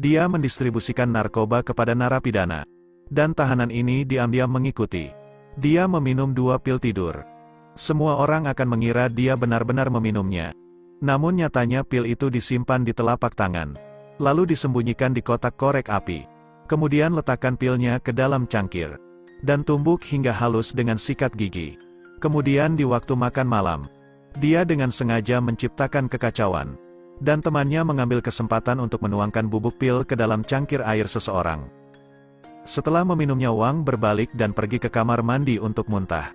Dia mendistribusikan narkoba kepada narapidana. Dan tahanan ini diam-diam mengikuti. Dia meminum 2 pil tidur. Semua orang akan mengira dia benar-benar meminumnya. Namun nyatanya pil itu disimpan di telapak tangan. Lalu disembunyikan di kotak korek api. Kemudian letakkan pilnya ke dalam cangkir. Dan tumbuk hingga halus dengan sikat gigi. Kemudian di waktu makan malam, dia dengan sengaja menciptakan kekacauan. Dan temannya mengambil kesempatan untuk menuangkan bubuk pil ke dalam cangkir air seseorang. Setelah meminumnya, Wang berbalik dan pergi ke kamar mandi untuk muntah.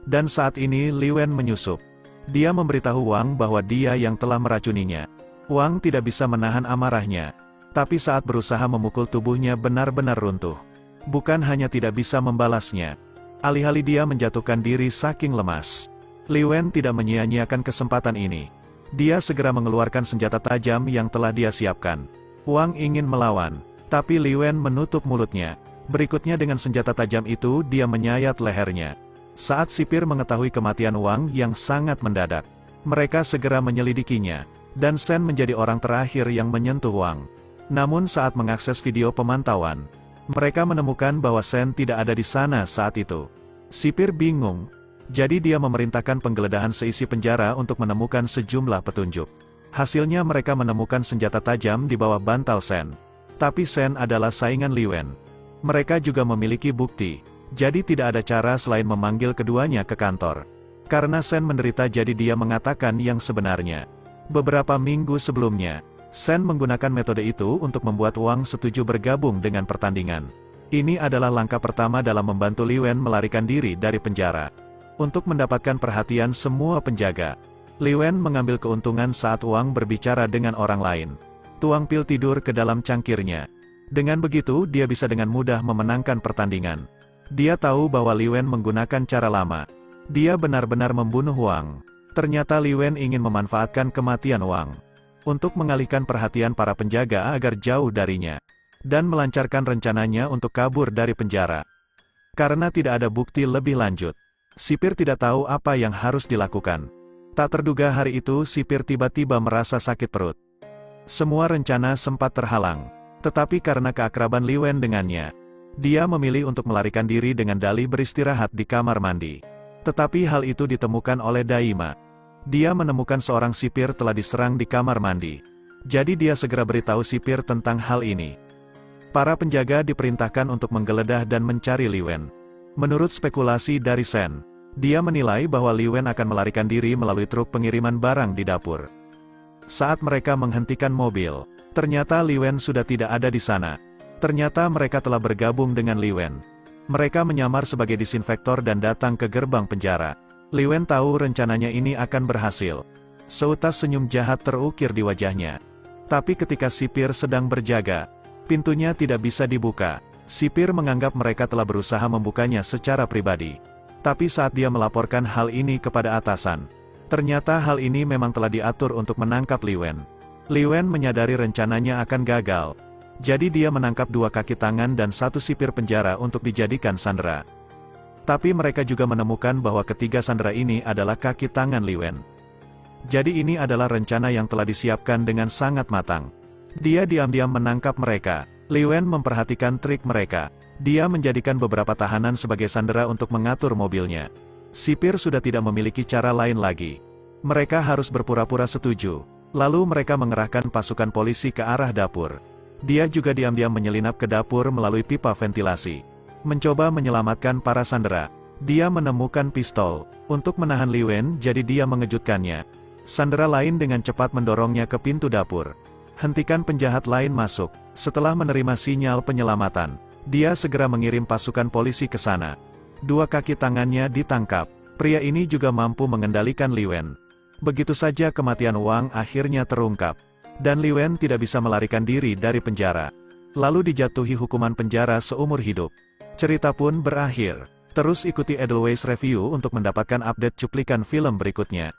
Dan saat ini Li Wen menyusup. Dia memberitahu Wang bahwa dia yang telah meracuninya. Wang tidak bisa menahan amarahnya. Tapi saat berusaha memukul tubuhnya benar-benar runtuh. Bukan hanya tidak bisa membalasnya. Alih-alih dia menjatuhkan diri saking lemas. Li Wen tidak menyia-nyiakan kesempatan ini. Dia segera mengeluarkan senjata tajam yang telah dia siapkan. Wang ingin melawan. Tapi Li Wen menutup mulutnya. Berikutnya dengan senjata tajam itu dia menyayat lehernya. Saat sipir mengetahui kematian Wang yang sangat mendadak, mereka segera menyelidikinya. Dan Shen menjadi orang terakhir yang menyentuh Wang. Namun saat mengakses video pemantauan, mereka menemukan bahwa Shen tidak ada di sana saat itu. Sipir bingung. Jadi dia memerintahkan penggeledahan seisi penjara untuk menemukan sejumlah petunjuk. Hasilnya mereka menemukan senjata tajam di bawah bantal Shen. Tapi Shen adalah saingan Li Wen. Mereka juga memiliki bukti. Jadi tidak ada cara selain memanggil keduanya ke kantor. Karena Shen menderita, jadi dia mengatakan yang sebenarnya. Beberapa minggu sebelumnya, Shen menggunakan metode itu untuk membuat Wang setuju bergabung dengan pertandingan. Ini adalah langkah pertama dalam membantu Li Wen melarikan diri dari penjara. Untuk mendapatkan perhatian semua penjaga, Li Wen mengambil keuntungan saat Wang berbicara dengan orang lain. Tuang pil tidur ke dalam cangkirnya. Dengan begitu dia bisa dengan mudah memenangkan pertandingan. Dia tahu bahwa Li Wen menggunakan cara lama. Dia benar-benar membunuh Wang. Ternyata Li Wen ingin memanfaatkan kematian Wang untuk mengalihkan perhatian para penjaga agar jauh darinya. Dan melancarkan rencananya untuk kabur dari penjara. Karena tidak ada bukti lebih lanjut, sipir tidak tahu apa yang harus dilakukan. Tak terduga hari itu sipir tiba-tiba merasa sakit perut. Semua rencana sempat terhalang. Tetapi karena keakraban Li Wen dengannya, dia memilih untuk melarikan diri dengan dalih beristirahat di kamar mandi. Tetapi hal itu ditemukan oleh Daima. Dia menemukan seorang sipir telah diserang di kamar mandi. Jadi dia segera beritahu sipir tentang hal ini. Para penjaga diperintahkan untuk menggeledah dan mencari Li Wen. Menurut spekulasi dari Shen, dia menilai bahwa Li Wen akan melarikan diri melalui truk pengiriman barang di dapur. Saat mereka menghentikan mobil, ternyata Li Wen sudah tidak ada di sana. Ternyata mereka telah bergabung dengan Li Wen. Mereka menyamar sebagai disinfektor dan datang ke gerbang penjara. Li Wen tahu rencananya ini akan berhasil. Seutas senyum jahat terukir di wajahnya. Tapi ketika sipir sedang berjaga, pintunya tidak bisa dibuka. Sipir menganggap mereka telah berusaha membukanya secara pribadi. Tapi saat dia melaporkan hal ini kepada atasan, ternyata hal ini memang telah diatur untuk menangkap Li Wen. Li Wen menyadari rencananya akan gagal. Jadi dia menangkap 2 kaki tangan dan 1 sipir penjara untuk dijadikan sandera. Tapi mereka juga menemukan bahwa ketiga sandera ini adalah kaki tangan Li Wen. Jadi ini adalah rencana yang telah disiapkan dengan sangat matang. Dia diam-diam menangkap mereka. Li Wen memperhatikan trik mereka. Dia menjadikan beberapa tahanan sebagai sandera untuk mengatur mobilnya. Sipir sudah tidak memiliki cara lain lagi. Mereka harus berpura-pura setuju. Lalu mereka mengerahkan pasukan polisi ke arah dapur. Dia juga diam-diam menyelinap ke dapur melalui pipa ventilasi. Mencoba menyelamatkan para sandera. Dia menemukan pistol untuk menahan Li Wen, jadi dia mengejutkannya. Sandera lain dengan cepat mendorongnya ke pintu dapur. Hentikan penjahat lain masuk. Setelah menerima sinyal penyelamatan, dia segera mengirim pasukan polisi ke sana. 2 kaki tangannya ditangkap. Pria ini juga mampu mengendalikan Li Wen. Begitu saja kematian Wang akhirnya terungkap. Dan Li Wen tidak bisa melarikan diri dari penjara. Lalu dijatuhi hukuman penjara seumur hidup. Cerita pun berakhir. Terus ikuti Edelweiss Review untuk mendapatkan update cuplikan film berikutnya.